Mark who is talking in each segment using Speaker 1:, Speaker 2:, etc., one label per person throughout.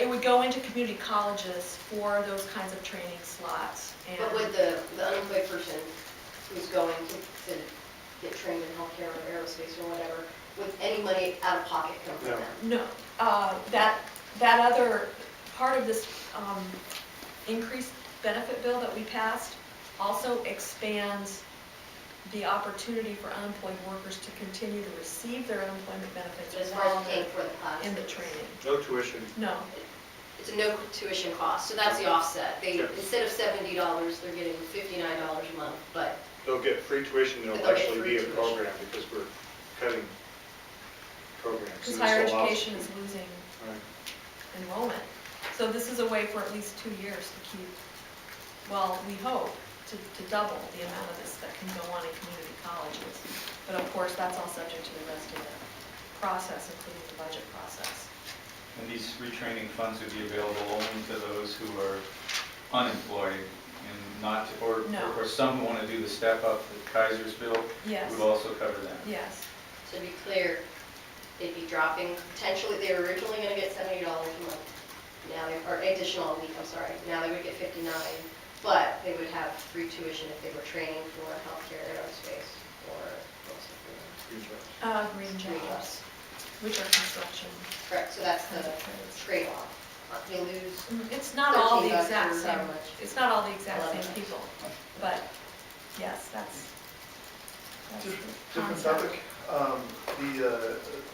Speaker 1: it would go into community colleges for those kinds of training slots. And
Speaker 2: but would the unemployed person who's going to get trained in healthcare or aerospace or whatever, would any money out of pocket come from them?
Speaker 1: No, that other part of this increased benefit bill that we passed also expands the opportunity for unemployed workers to continue to receive their unemployment benefits
Speaker 2: As far as paying for the class.
Speaker 1: in the training.
Speaker 3: No tuition.
Speaker 1: No.
Speaker 2: It's a no tuition cost, so that's the offset. They, instead of $70, they're getting $59 a month, but
Speaker 3: They'll get free tuition,
Speaker 2: But
Speaker 3: there'll
Speaker 2: they'll get
Speaker 3: actually
Speaker 2: free
Speaker 3: be a
Speaker 2: tuition.
Speaker 3: program because we're cutting programs.
Speaker 1: Because
Speaker 3: and
Speaker 1: higher
Speaker 3: this allows-
Speaker 1: education is losing
Speaker 3: Right.
Speaker 1: enrollment. So this is a way for at least 2 years to keep, well, we hope, to double the amount of this that can go on in community colleges. But of course, that's all subject to the rest of the process, including the budget process.
Speaker 4: And these retraining funds would be available only to those who are unemployed and not,
Speaker 1: No.
Speaker 4: or some who want to do the step up that Kaiser's bill
Speaker 1: Yes,
Speaker 4: would also cover them.
Speaker 1: yes.
Speaker 2: to be clear, they'd be dropping, potentially, they were originally gonna get $70 a month. Now they, or additional a week, I'm sorry. Now they would get 59, but they would have free tuition if they were training for healthcare, aerospace, or
Speaker 3: Huge jobs.
Speaker 1: Green
Speaker 2: green
Speaker 1: jobs,
Speaker 2: jobs.
Speaker 1: which are construction.
Speaker 2: Correct, so that's the
Speaker 1: kinds of trades.
Speaker 2: trade-off. They lose
Speaker 1: It's not all the
Speaker 2: $13
Speaker 1: exact
Speaker 2: for
Speaker 1: same,
Speaker 2: how much?
Speaker 1: it's not all the exact same
Speaker 2: 11.
Speaker 1: people, but yes, that's the
Speaker 5: Different
Speaker 1: concept.
Speaker 5: topic.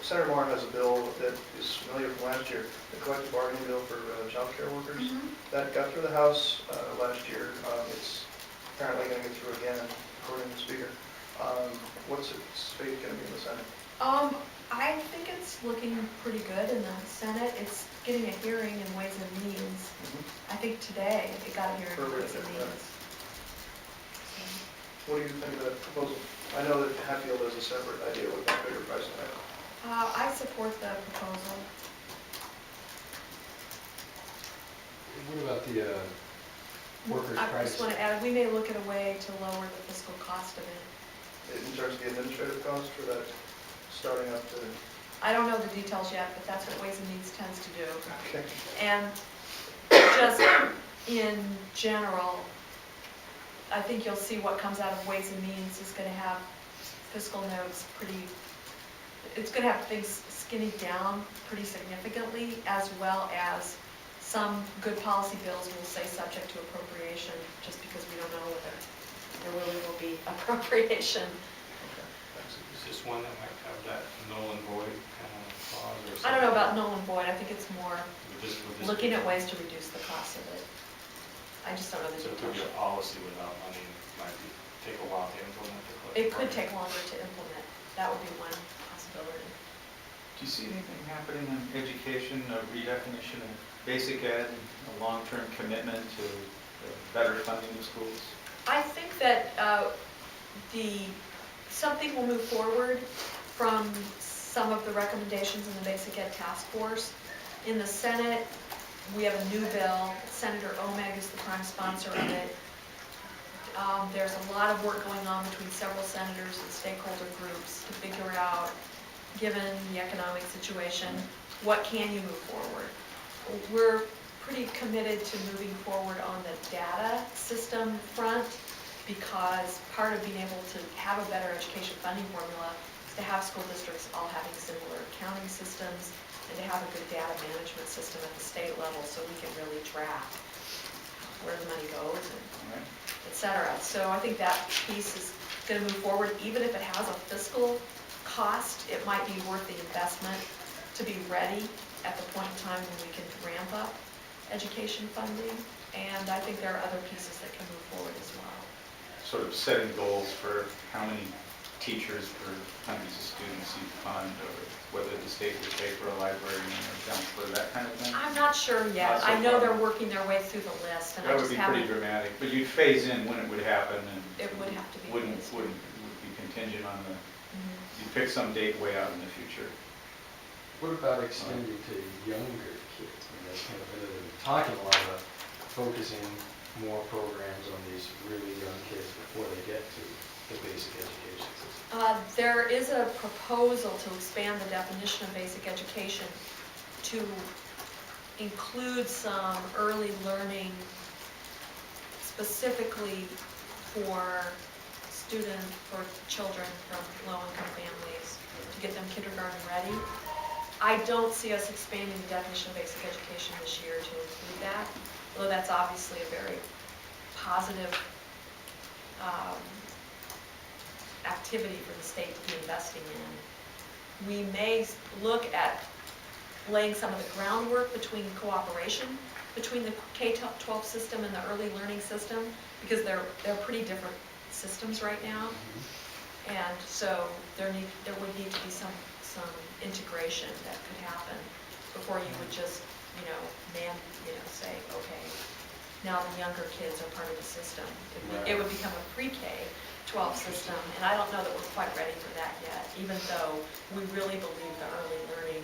Speaker 5: Senator Moore has a bill that is familiar from last year, the collective bargaining bill for child care workers.
Speaker 1: Mhm.
Speaker 5: That got through the House last year. It's apparently going to get through again, according to the Speaker. What's its fate going to be in the Senate?
Speaker 1: I think it's looking pretty good in the Senate. It's getting a hearing in Ways and Means. I think today it got a hearing in Ways and Means.
Speaker 5: What do you think of that proposal? I know that Hatfield has a separate idea with that bigger price tag.
Speaker 1: I support the proposal.
Speaker 6: What about the workers'
Speaker 1: I
Speaker 6: price?
Speaker 1: just want to add, we may look at a way to lower the fiscal cost of it.
Speaker 5: In terms of the administrative cost for that starting up to,
Speaker 1: I don't know the details yet, but that's what Ways and Means tends to do.
Speaker 5: okay.
Speaker 1: And just in general, I think you'll see what comes out of Ways and Means is going to have fiscal notes it's going to have things skinny down pretty significantly, as well as some good policy bills will say subject to appropriation, just because we don't know whether there really will be appropriation.
Speaker 7: Is this one that might have that null and void kind of clause or something?
Speaker 1: I don't know about null and void. I think it's more
Speaker 7: Would this
Speaker 1: looking at ways to reduce the cost of it. I just don't know the
Speaker 7: So it could be
Speaker 1: details.
Speaker 7: a policy without money, might take a while to implement the collective
Speaker 1: It could
Speaker 7: bargaining.
Speaker 1: take longer to implement. That would be one possibility.
Speaker 4: Do you see anything happening in education, a redefinition of basic ed, a long-term commitment to better funding of schools?
Speaker 1: I think that something will move forward from some of the recommendations in the Basic Ed Task Force. In the Senate, we have a new bill. Senator Omeg is the prime sponsor of it. There's a lot of work going on between several senators and stakeholder groups to figure out, given the economic situation, what can you move forward? We're pretty committed to moving forward on the data system front, because part of being able to have a better education funding formula is to have school districts all having similar accounting systems and to have a good data management system at the state level so we can really track where the money goes and et cetera. So I think that piece is going to move forward. Even if it has a fiscal cost, it might be worth the investment to be ready at the point in time when we can ramp up education funding. And I think there are other pieces that can move forward as well.
Speaker 4: Sort of setting goals for how many teachers per hundreds of students you fund, or whether the state would pay for a librarian or counselor, that kind of thing?
Speaker 1: I'm not sure yet.
Speaker 4: Not so
Speaker 1: I know
Speaker 4: far.
Speaker 1: they're working their way through the list, and I
Speaker 4: That would
Speaker 1: just
Speaker 4: be pretty
Speaker 1: haven't.
Speaker 4: dramatic, but you'd phase in when it would happen, and
Speaker 1: It would have to be.
Speaker 4: wouldn't
Speaker 1: phased.
Speaker 4: would be contingent on the,
Speaker 1: Mhm.
Speaker 4: you'd pick some date way out in the future.
Speaker 6: What about extending to younger kids? I mean, that's kind of been talking a lot about focusing more programs on these really young kids before they get to the basic education system.
Speaker 1: There is a proposal to expand the definition of basic education to include some early learning specifically for for children from low-income families, to get them kindergarten ready. I don't see us expanding the definition of basic education this year to include that, although that's obviously a very positive activity for the state to be investing in. We may look at laying some of the groundwork between cooperation between the K-12 system and the early learning system, because they're pretty different systems right now. And so there would need to be some integration that could happen before you would just, say, okay, now the younger kids are part of the system. It would become a pre-K-12 system, and I don't know that we're quite ready for that yet, even though we really believe the early learning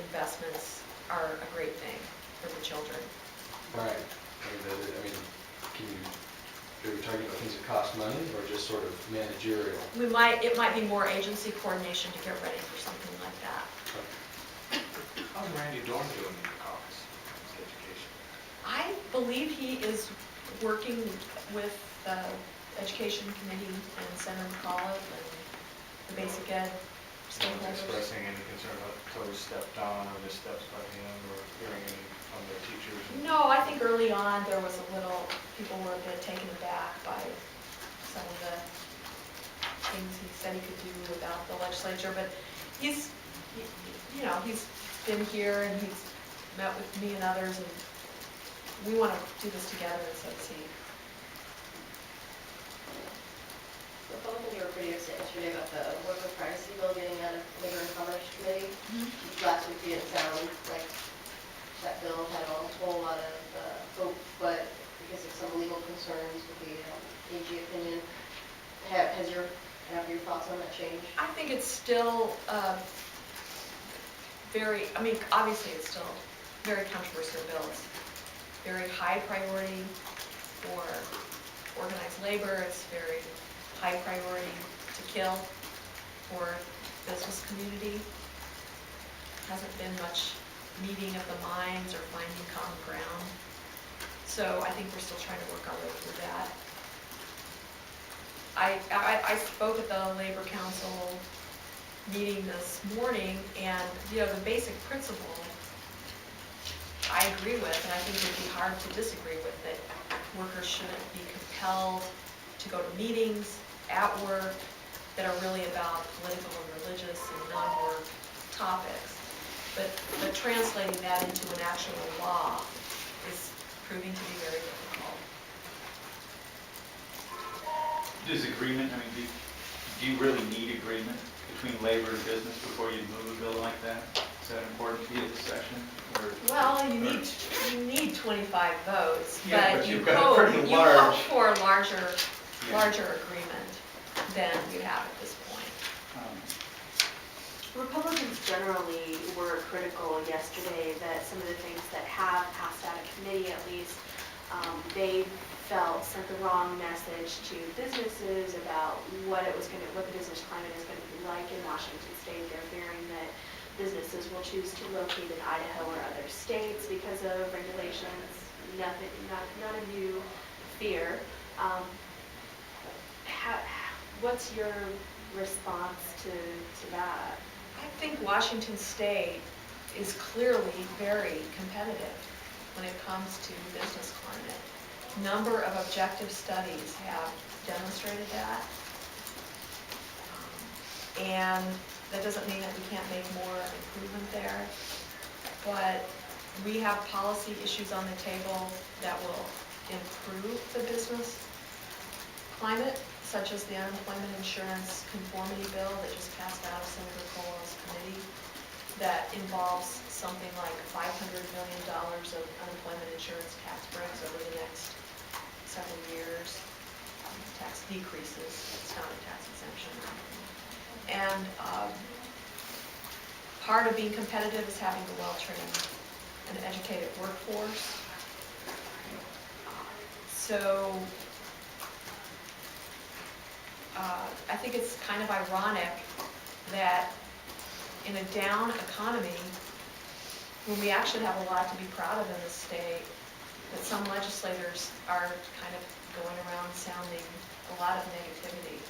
Speaker 1: investments are a great thing for the children.
Speaker 6: Right. I mean, are we talking about things that cost money or just sort of managerial?
Speaker 1: It might be more agency coordination to get ready for something like that.
Speaker 7: How's Randy Dorn doing in the caucus, education?
Speaker 1: I believe he is working with the education committee and Senator McAuliffe and the basic ed stakeholders.
Speaker 7: Expressing any concern about toes stepped on or missteps by him, or hearing any from the teachers?
Speaker 1: No, I think early on there was people were a bit taken aback by some of the things he said he could do without the legislature, but he's been here and he's met with me and others, and we want to do this together as OC.
Speaker 2: Republicans were pretty upset yesterday about the worker privacy bill getting out of Labor and Commerce Committee. Last week didn't sound like that bill had a whole lot of hope, but because of some legal concerns with the AG opinion, have your thoughts on that change?
Speaker 1: I think it's still obviously it's still very controversial bill. It's very high priority for organized labor. It's very high priority to kill for business community. Hasn't been much meeting of the minds or finding common ground. So I think we're still trying to work our way through that. I spoke at the Labor Council meeting this morning, and the basic principle I agree with, and I think it would be hard to disagree with, that workers shouldn't be compelled to go to meetings at work that are really about political and religious and non-work topics. But translating that into an actual law is proving to be very difficult.
Speaker 4: Does agreement, do you really need agreement between labor and business before you move a bill like that? Is that important to you this session?
Speaker 1: Well, you need 25 votes,
Speaker 4: Yeah,
Speaker 1: but you
Speaker 4: you've got a pretty
Speaker 1: hope
Speaker 4: large-
Speaker 1: for a larger agreement than you have at this point.
Speaker 8: Republicans generally were critical yesterday that some of the things that have passed out of committee, at least, they felt sent the wrong message to businesses about what the business climate is going to be like in Washington State. They're fearing that businesses will choose to locate in Idaho or other states because of regulations. Not a new fear. What's your response to that?
Speaker 1: I think Washington State is clearly very competitive when it comes to business climate. Number of objective studies have demonstrated that. And that doesn't mean that we can't make more improvement there. But we have policy issues on the table that will improve the business climate, such as the unemployment insurance conformity bill that just passed out of Senator Cole's committee, that involves something like $500 million of unemployment insurance tax breaks over the next several years. Tax decreases, it's not a tax exemption. And part of being competitive is having a well-trained and educated workforce. So I think it's kind of ironic that in a down economy, when we actually have a lot to be proud of in this state, that some legislators are kind of going around sounding a lot of negativity.